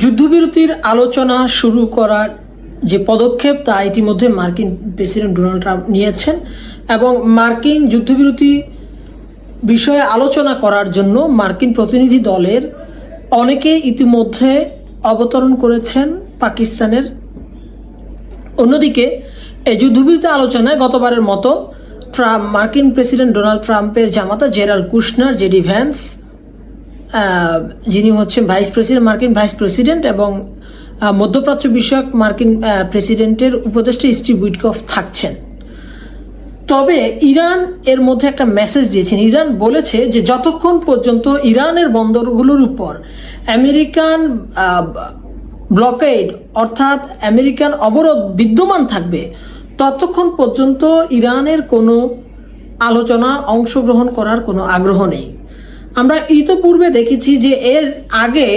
যুদ্ধবিরতির আলোচনা শুরু করার যে পদক্ষেপ তা ইতিমধ্যে মার্কিন প্রেসিডেন্ট ডোনাল্ড ট্রাম্প নিয়েছেন এবং মার্কিন যুদ্ধবিরতি বিষয়ে আলোচনা করার জন্য মার্কিন প্রতিনিধি দলের অনেকে ইতিমধ্যে অবতরণ করেছেন পাকিস্তানের। অন্যদিকে এই যুদ্ধবিরতি আলোচনায় গতবারের মতো মার্কিন প্রেসিডেন্ট ডোনাল্ড ট্রাম্পের জামাতা জেরাল্ড কুশনার, জেডি ভ্যান্স, যিনি হচ্ছেন মার্কিন ভাইস প্রেসিডেন্ট এবং মধ্যপ্রাচ্য বিষয়ক মার্কিন প্রেসিডেন্টের উপদেষ্টা স্টিভ উইটকফ থাকছেন। তবে ইরান এর মধ্যে একটা মেসেজ দিয়েছেন। ইরান বলেছে যে যতক্ষণ পর্যন্ত ইরানের বন্দরগুলোর উপর আমেরিকান ব্লকেড অর্থাৎ আমেরিকান অবরোধ বিদ্যমান থাকবে ততক্ষণ পর্যন্ত ইরানের কোনো আলোচনা অংশগ্রহণ করার কোনো আগ্রহ নেই। আমরা ইতোপূর্বে দেখেছি যে এর আগে